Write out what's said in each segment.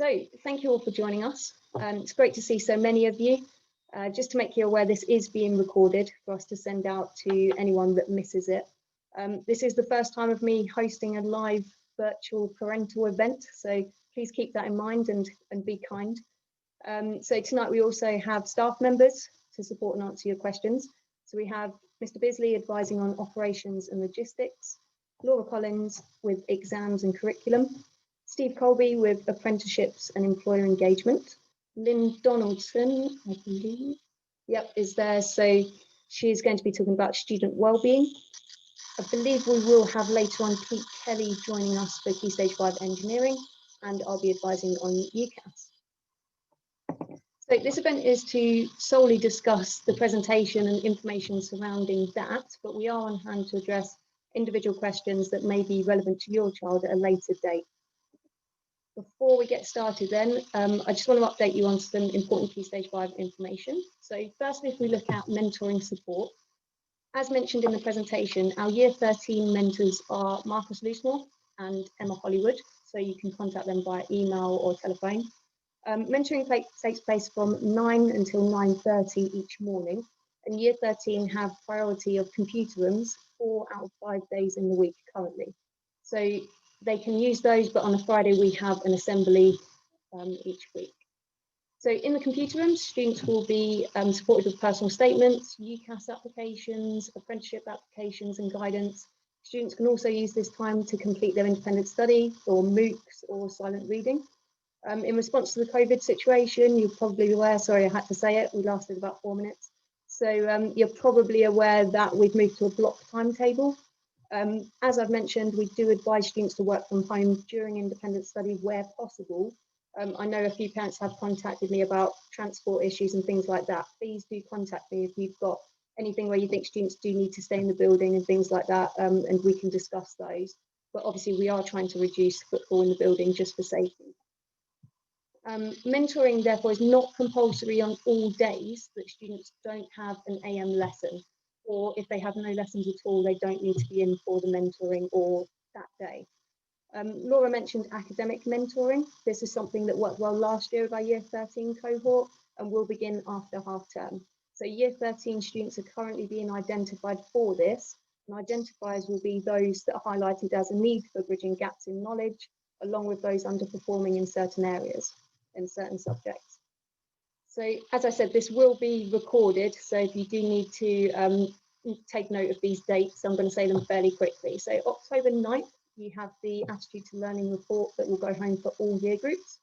So thank you all for joining us. It's great to see so many of you. Just to make you aware, this is being recorded for us to send out to anyone that misses it. This is the first time of me hosting a live virtual parental event, so please keep that in mind and be kind. So tonight we also have staff members to support and answer your questions. So we have Mr. Bisley advising on operations and logistics, Laura Collins with exams and curriculum, Steve Colby with apprenticeships and employer engagement, Lynn Donaldson, I believe, is there. So she's going to be talking about student wellbeing. I believe we will have later on Pete Kelly joining us for Key Stage 5 engineering, and I'll be advising on UCAS. So this event is to solely discuss the presentation and information surrounding that, but we are on hand to address individual questions that may be relevant to your child at a later date. Before we get started then, I just want to update you on some important Key Stage 5 information. So firstly, if we look at mentoring support, as mentioned in the presentation, our Year 13 mentors are Marcus Loosemore and Emma Hollywood, so you can contact them via email or telephone. Mentoring takes place from 9 until 9:30 each morning, and Year 13 have priority of computer rooms 4 out of 5 days in the week currently. So they can use those, but on a Friday we have an assembly each week. So in the computer rooms, students will be supported with personal statements, UCAS applications, apprenticeship applications and guidance. Students can also use this time to complete their independent study or MOOCs or silent reading. In response to the COVID situation, you're probably aware, sorry, I had to say it, we lasted about 4 minutes. So you're probably aware that we've moved to a block timetable. As I've mentioned, we do advise students to work from home during independent study where possible. I know a few parents have contacted me about transport issues and things like that. Please do contact me if you've got anything where you think students do need to stay in the building and things like that, and we can discuss those. But obviously we are trying to reduce footfall in the building just for safety. Mentoring, therefore, is not compulsory on all days that students don't have an AM lesson, or if they have no lessons at all, they don't need to be in for the mentoring or that day. Laura mentioned academic mentoring. This is something that worked well last year with our Year 13 cohort and will begin after half term. So Year 13 students are currently being identified for this, and identifiers will be those that are highlighted as a need for bridging gaps in knowledge, along with those underperforming in certain areas and certain subjects. So as I said, this will be recorded, so if you do need to take note of these dates, I'm going to say them fairly quickly. So October 9th, you have the Attitude to Learning report that will go home for all year groups.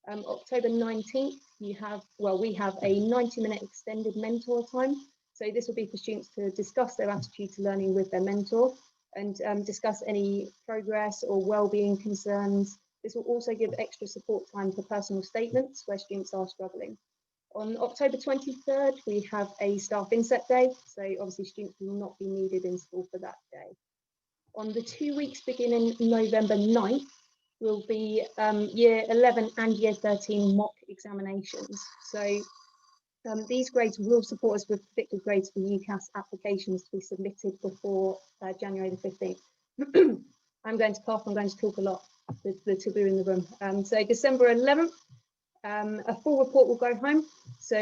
October 19th, we have a 90-minute extended mentor time. So this will be for students to discuss their attitude to learning with their mentor and discuss any progress or well-being concerns. This will also give extra support time for personal statements where students are struggling. On October 23rd, we have a staff inset day. So obviously students will not be needed in school for that day. On the 2 weeks beginning November 9th, will be Year 11 and Year 13 mock examinations. So these grades will support us with predicted grades for UCAS applications to be submitted before January the 15th. I'm going to cough, I'm going to talk a lot with the taboo in the room. So December 11th, a full report will go home. So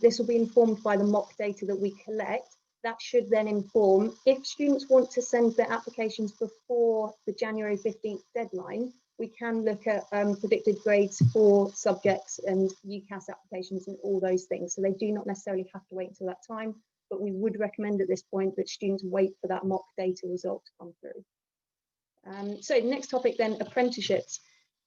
this will be informed by the mock data that we collect. That should then inform, if students want to send their applications before the January 15th deadline, we can look at predicted grades for subjects and UCAS applications and all those things. So they do not necessarily have to wait until that time, but we would recommend at this point that students wait for that mock data result to come through. So the next topic then, apprenticeships.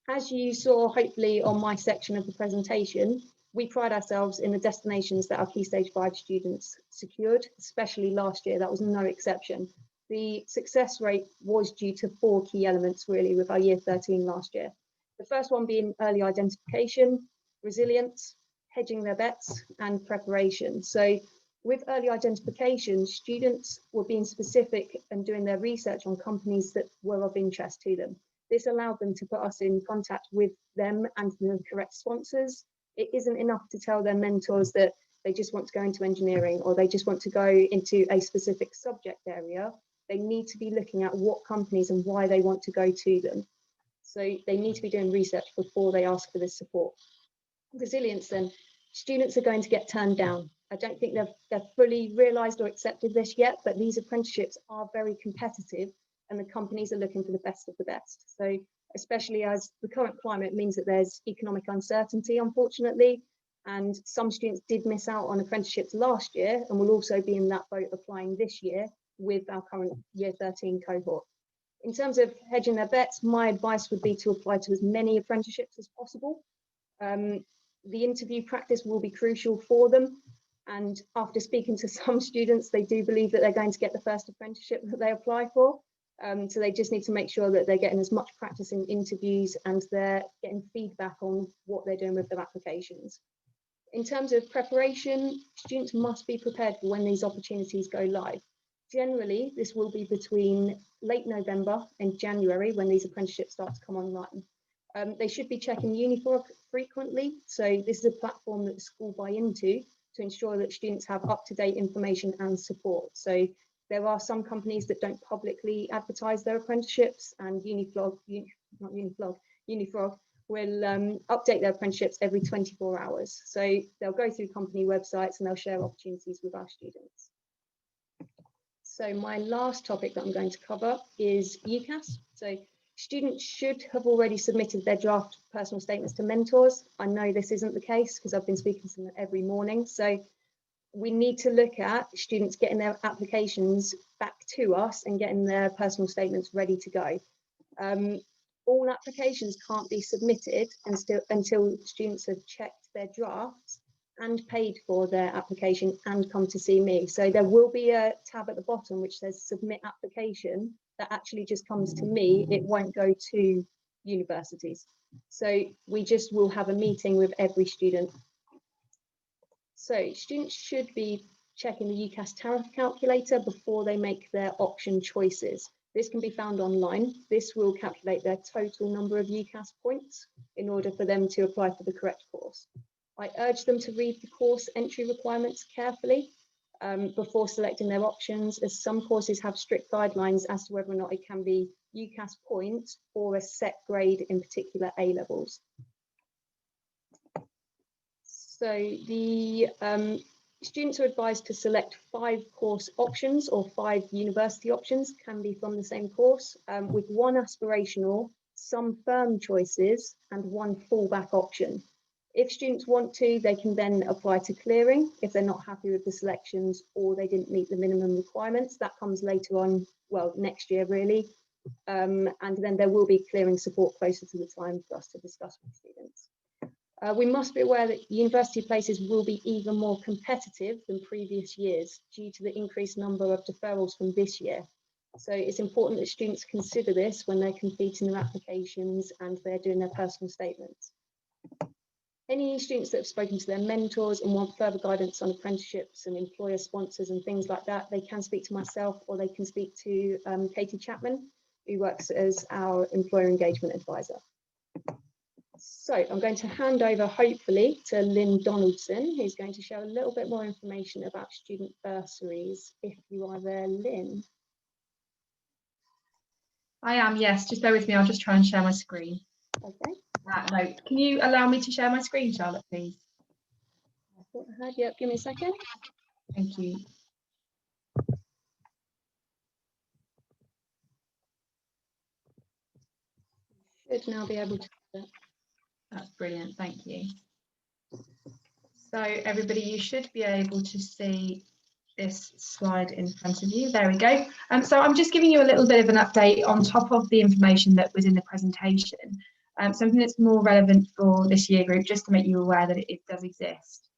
As you saw, hopefully, on my section of the presentation, we pride ourselves in the destinations that our Key Stage 5 students secured, especially last year. That was no exception. The success rate was due to 4 key elements, really, with our Year 13 last year. The first one being early identification, resilience, hedging their bets, and preparation. So with early identification, students were being specific and doing their research on companies that were of interest to them. This allowed them to put us in contact with them and the correct sponsors. It isn't enough to tell their mentors that they just want to go into engineering or they just want to go into a specific subject area. They need to be looking at what companies and why they want to go to them. So they need to be doing research before they ask for this support. Resilience, then, students are going to get turned down. I don't think they've fully realised or accepted this yet, but these apprenticeships are very competitive and the companies are looking for the best of the best. So especially as the current climate means that there's economic uncertainty, unfortunately, and some students did miss out on apprenticeships last year and will also be in that boat applying this year with our current year 13 cohort. In terms of hedging their bets, my advice would be to apply to as many apprenticeships as possible. The interview practice will be crucial for them. And after speaking to some students, they do believe that they're going to get the first apprenticeship that they apply for. So they just need to make sure that they're getting as much practice in interviews and they're getting feedback on what they're doing with their applications. In terms of preparation, students must be prepared for when these opportunities go live. Generally, this will be between late November and January when these apprenticeships start to come online. They should be checking Unifrog frequently. So this is a platform that the school buy into to ensure that students have up-to-date information and support. So there are some companies that don't publicly advertise their apprenticeships, and Unifrog will update their apprenticeships every 24 hours. So they'll go through company websites and they'll share opportunities with our students. So my last topic that I'm going to cover is UCAS. So students should have already submitted their draft personal statements to mentors. I know this isn't the case because I've been speaking to them every morning. So we need to look at students getting their applications back to us and getting their personal statements ready to go. All applications can't be submitted until students have checked their drafts and paid for their application and come to see me. So there will be a tab at the bottom which says submit application that actually just comes to me. It won't go to universities. So we just will have a meeting with every student. So students should be checking the UCAS tariff calculator before they make their option choices. This can be found online. This will calculate their total number of UCAS points in order for them to apply for the correct course. I urge them to read the course entry requirements carefully before selecting their options, as some courses have strict guidelines as to whether or not it can be UCAS points or a set grade, in particular A levels. So the students are advised to select 5 course options or 5 university options, can be from the same course, with 1 aspirational, some firm choices and 1 fallback option. If students want to, they can then apply to clearing if they're not happy with the selections or they didn't meet the minimum requirements. That comes later on, well, next year really. And then there will be clearing support closer to the time for us to discuss with students. We must be aware that university places will be even more competitive than previous years due to the increased number of deferrals from this year. So it's important that students consider this when they're completing their applications and they're doing their personal statements. Any students that have spoken to their mentors and want further guidance on apprenticeships and employer sponsors and things like that, they can speak to myself or they can speak to Katie Chapman, who works as our employer engagement advisor. So I'm going to hand over, hopefully, to Lynn Donaldson, who's going to share a little bit more information about student bursaries. If you are there, Lynn. I am, yes. Just bear with me. I'll just try and share my screen. Okay. No. Can you allow me to share my screen, Charlotte, please? I thought I heard. Yep. Give me a second. Thank you. Should now be able to do that. That's brilliant. Thank you. So everybody, you should be able to see this slide in front of you. There we go. So I'm just giving you a little bit of an update on top of the information that was in the presentation. Something that's more relevant for this year group, just to make you aware that it does exist.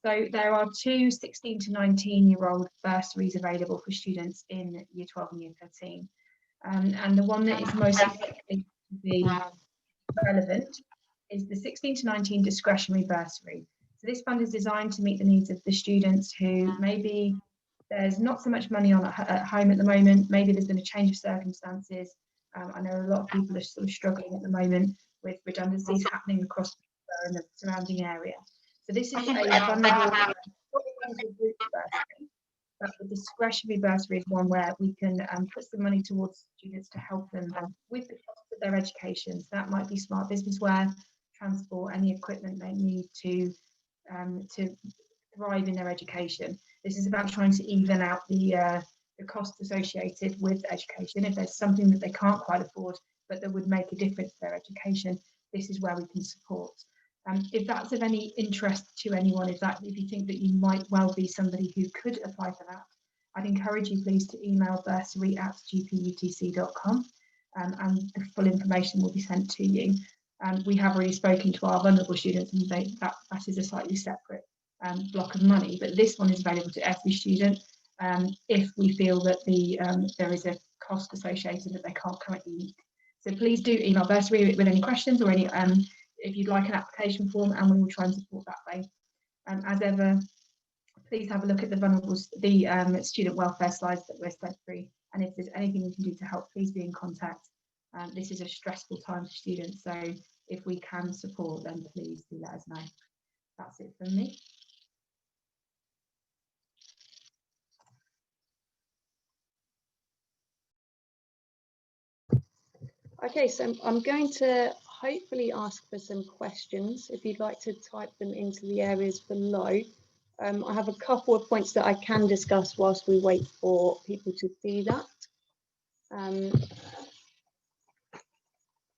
So there are 2 16 to 19-year-old bursaries available for students in Year 12 and Year 13. And the one that is most likely to be relevant is the 16 to 19 discretionary bursary. So this fund is designed to meet the needs of the students who maybe there's not so much money on at home at the moment, maybe there's been a change of circumstances. I know a lot of people are sort of struggling at the moment with redundancies happening across the surrounding area. So this is a vulnerable group bursary, but the discretionary bursary is one where we can put some money towards students to help them with the cost of their education. So that might be smart business wear, transport, any equipment they need to thrive in their education. This is about trying to even out the cost associated with education. If there's something that they can't quite afford, but that would make a difference to their education, this is where we can support. If that's of any interest to anyone, if you think that you might well be somebody who could apply for that, I'd encourage you please to email bursary@gputc.com, and the full information will be sent to you. We have already spoken to our vulnerable students, and that is a slightly separate block of money, but this one is available to every student if we feel that there is a cost associated that they can't currently meet. So please do email Bursary with any questions or any if you'd like an application form, and we will try and support that way. As ever, please have a look at the student welfare slides that we're sent through, and if there's anything we can do to help, please be in contact. This is a stressful time for students, so if we can support, then please do let us know. That's it from me. Okay, so I'm going to hopefully ask for some questions. If you'd like to type them into the areas below. I have a couple of points that I can discuss whilst we wait for people to do that.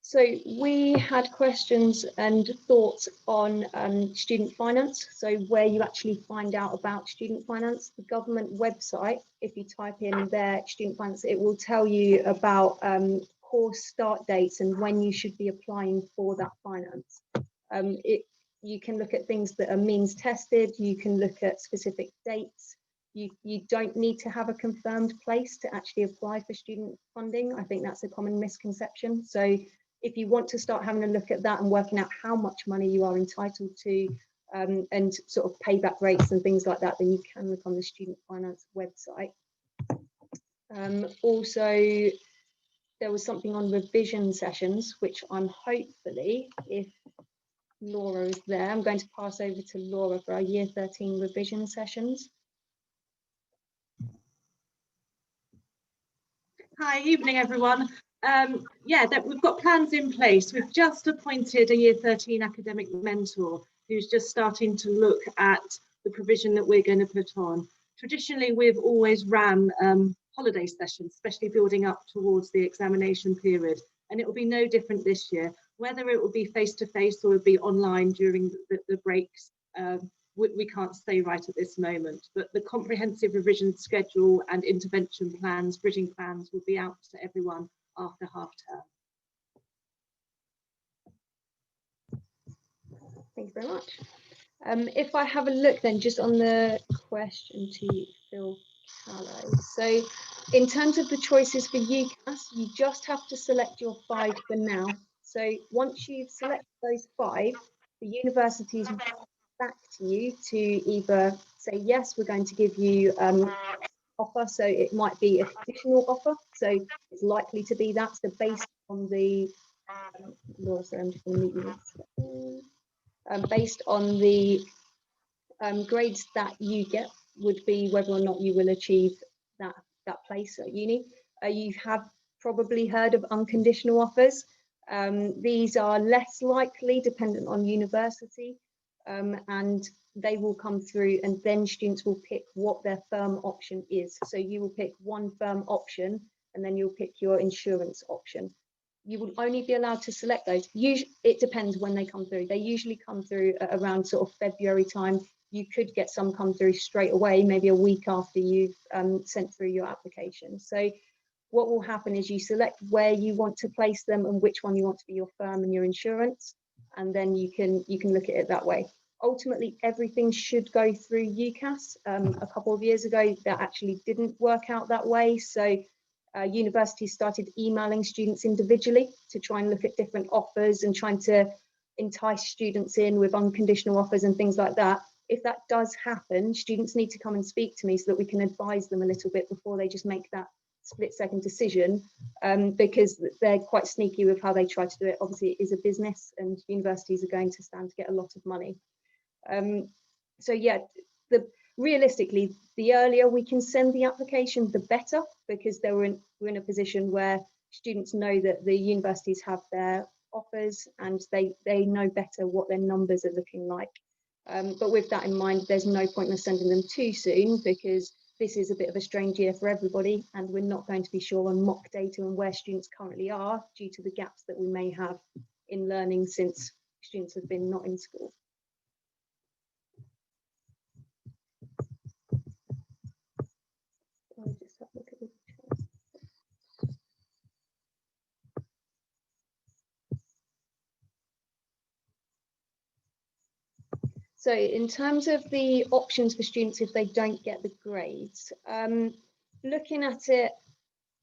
So we had questions and thoughts on student finance. So where you actually find out about student finance, the government website, if you type in their student finance, it will tell you about course start dates and when you should be applying for that finance. You can look at things that are means tested, you can look at specific dates. You don't need to have a confirmed place to actually apply for student funding. I think that's a common misconception. So if you want to start having a look at that and working out how much money you are entitled to and sort of payback rates and things like that, then you can look on the student finance website. Also, there was something on revision sessions, which I'm hopefully, if Laura is there, I'm going to pass over to Laura for our year 13 revision sessions. Hi, evening everyone. Yeah, we've got plans in place. We've just appointed a year 13 academic mentor who's just starting to look at the provision that we're going to put on. Traditionally, we've always ran holiday sessions, especially building up towards the examination period, and it will be no different this year. Whether it will be face-to-face or it will be online during the breaks, we can't say right at this moment, but the comprehensive revision schedule and intervention plans, bridging plans will be out to everyone after half term. Thank you very much. If I have a look then just on the question to Phil Callow. So in terms of the choices for UCAS, you just have to select your 5 for now. So once you've selected those 5, the universities will come back to you to either say, yes, we're going to give you offer. So it might be a conditional offer. So it's likely to be that. So based on the, based on the grades that you get would be whether or not you will achieve that place at uni. You have probably heard of unconditional offers. These are less likely dependent on university, and they will come through, and then students will pick what their firm option is. So you will pick one firm option and then you'll pick your insurance option. You will only be allowed to select those. Usually, it depends when they come through. They usually come through at around sort of February time. You could get some come through straight away, maybe a week after you've sent through your application. So what will happen is you select where you want to place them and which one you want to be your firm and your insurance, and then you can look at it that way. Ultimately, everything should go through UCAS. A couple of years ago, that actually didn't work out that way. So universities started emailing students individually to try and look at different offers and trying to entice students in with unconditional offers and things like that. If that does happen, students need to come and speak to me so that we can advise them a little bit before they just make that split-second decision, because they're quite sneaky with how they try to do it. Obviously, it is a business and universities are going to stand to get a lot of money. So yeah, realistically, the earlier we can send the application, the better, because we're in a position where students know that the universities have their offers and they know better what their numbers are looking like. But with that in mind, there's no point in sending them too soon, because this is a bit of a strange year for everybody, and we're not going to be sure on mock data and where students currently are due to the gaps that we may have in learning since students have been not in school. I'll just have a look at the chart. So in terms of the options for students if they don't get the grades, looking at it,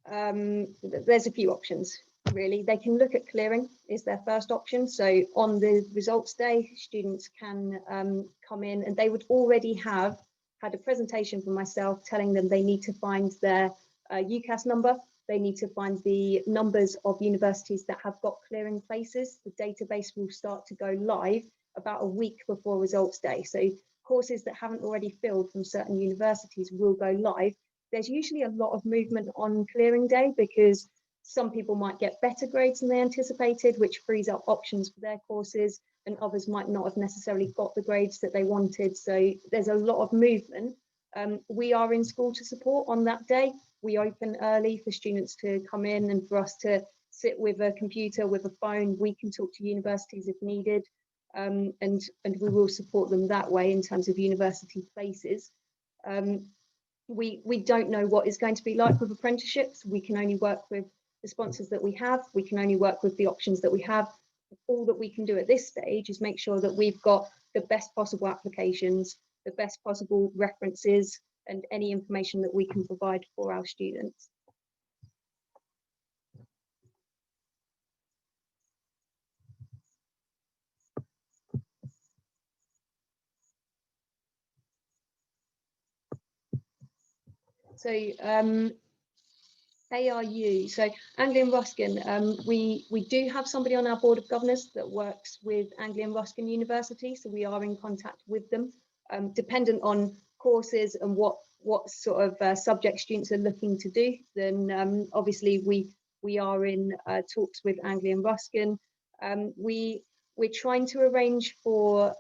there's a few options really. They can look at clearing is their first option. So on the results day, students can come in and they would already have had a presentation from myself telling them they need to find their UCAS number. They need to find the numbers of universities that have got clearing places. The database will start to go live about a week before results day. So courses that haven't already filled from certain universities will go live. There's usually a lot of movement on clearing day because some people might get better grades than they anticipated, which frees up options for their courses, and others might not have necessarily got the grades that they wanted. So there's a lot of movement. We are in school to support on that day. We open early for students to come in and for us to sit with a computer, with a phone. We can talk to universities if needed. And we will support them that way in terms of university places. We don't know what is going to be like with apprenticeships. We can only work with the sponsors that we have. We can only work with the options that we have. All that we can do at this stage is make sure that we've got the best possible applications, the best possible references, and any information that we can provide for our students. So ARU, so Anglian Ruskin, we do have somebody on our board of governors that works with Anglian Ruskin University, so we are in contact with them. Dependent on courses and what sort of subject students are looking to do, then obviously we are in talks with Anglian Ruskin. We're trying to arrange for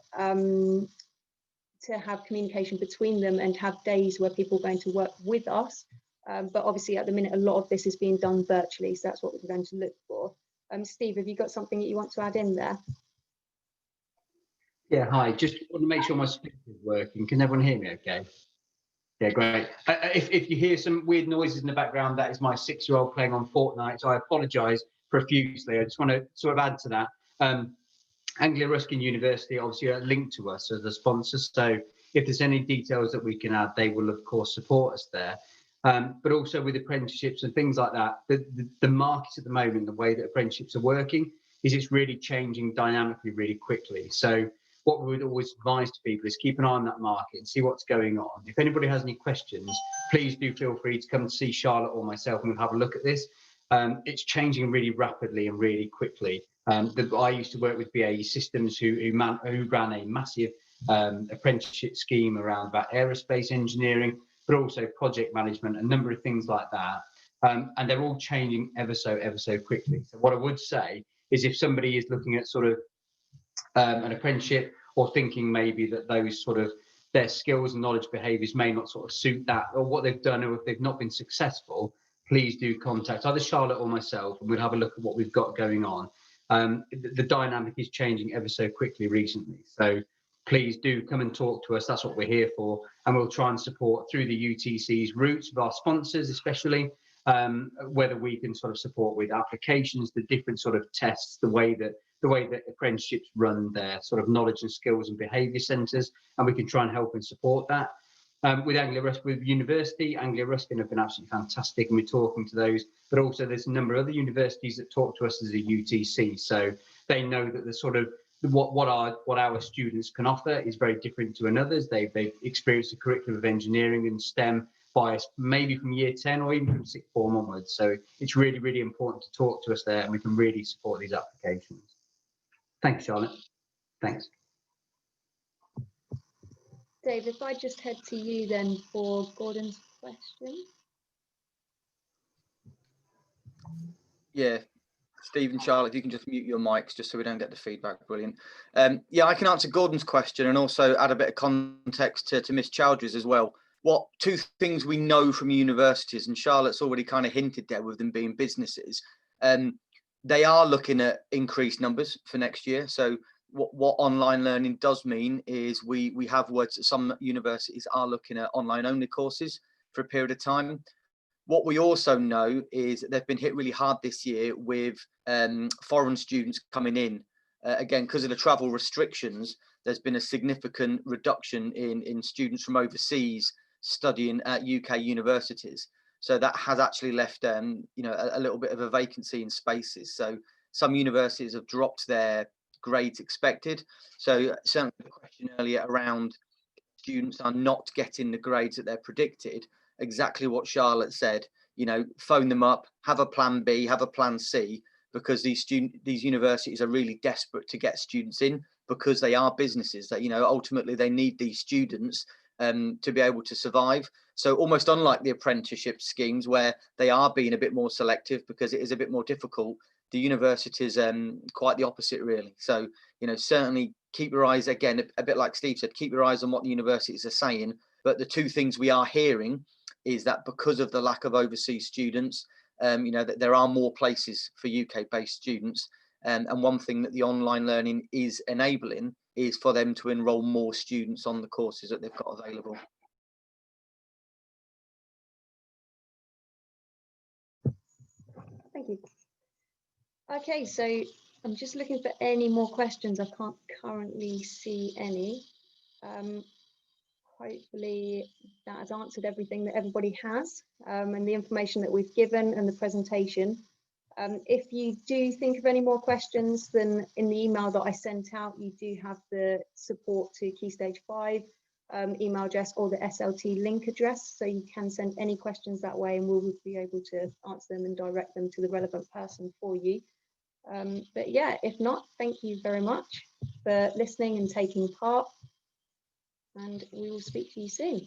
to have communication between them and have days where people are going to work with us. But obviously at the minute, a lot of this is being done virtually. So that's what we're going to look for. Steve, have you got something that you want to add in there? Yeah, hi. Just want to make sure my speaker is working. Can everyone hear me okay? Yeah, great. If you hear some weird noises in the background, that is my 6-year-old playing on Fortnite. So I apologise profusely. I just want to sort of add to that. Anglia Ruskin University obviously are linked to us as a sponsor, so if there's any details that we can add, they will of course support us there. But also with apprenticeships and things like that, the market at the moment, the way that apprenticeships are working, is it's really changing dynamically really quickly. So what we would always advise to people is keep an eye on that market and see what's going on. If anybody has any questions, please do feel free to come and see Charlotte or myself and we'll have a look at this. It's changing really rapidly and really quickly. I used to work with BAE Systems who ran a massive apprenticeship scheme around about aerospace engineering, but also project management, a number of things like that. And they're all changing ever so quickly. So what I would say is if somebody is looking at sort of an apprenticeship or thinking maybe that those sort of their skills and knowledge behaviours may not sort of suit that or what they've done, or if they've not been successful, please do contact either Charlotte or myself and we'll have a look at what we've got going on. The dynamic is changing ever so quickly recently. So please do come and talk to us. That's what we're here for. And we'll try and support through the UTC's routes with our sponsors, especially whether we can sort of support with applications, the different sort of tests, the way that apprenticeships run their sort of knowledge and skills and behaviour centres, and we can try and help and support that. With Anglia Ruskin University, Anglia Ruskin have been absolutely fantastic, and we're talking to those. But also, there's a number of other universities that talk to us as a UTC, so they know that the sort of what our students can offer is very different to another's. They've experienced a curriculum of engineering and STEM bias, maybe from year 10 or even from sixth form onwards. So it's really, really important to talk to us there, and we can really support these applications. Thanks, Charlotte. Thanks. Dave, if I just head to you then for Gordon's question. Yeah, Steve and Charlotte, if you can just mute your mics just so we don't get the feedback. Brilliant. Yeah, I can answer Gordon's question and also add a bit of context to Miss Chowdhury's as well. What two things we know from universities, and Charlotte's already kind of hinted there with them being businesses, they are looking at increased numbers for next year. So what online learning does mean is we have words that some universities are looking at online only courses for a period of time. What we also know is that they've been hit really hard this year with foreign students coming in. Again, because of the travel restrictions, there's been a significant reduction in students from overseas studying at UK universities. So that has actually left you know, a little bit of a vacancy in spaces. So some universities have dropped their grades expected. So certainly the question earlier around students are not getting the grades that they're predicted, exactly what Charlotte said, you know, phone them up, have a plan B, have a plan C, because these universities are really desperate to get students in because they are businesses that, you know, ultimately they need these students to be able to survive. So almost unlike the apprenticeship schemes where they are being a bit more selective because it is a bit more difficult, the universities quite the opposite really. So, you know, certainly keep your eyes, again, a bit like Steve said, keep your eyes on what the universities are saying. But the two things we are hearing is that because of the lack of overseas students, you know, that there are more places for UK-based students. And one thing that the online learning is enabling is for them to enrol more students on the courses that they've got available. Thank you. Okay, so I'm just looking for any more questions. I can't currently see any. Hopefully that has answered everything that everybody has, and the information that we've given and the presentation. If you do think of any more questions, then in the email that I sent out, you do have the support to Key Stage 5 email address or the SLT link address, so you can send any questions that way and we'll be able to answer them and direct them to the relevant person for you. But yeah, if not, thank you very much for listening and taking part, and we will speak to you soon.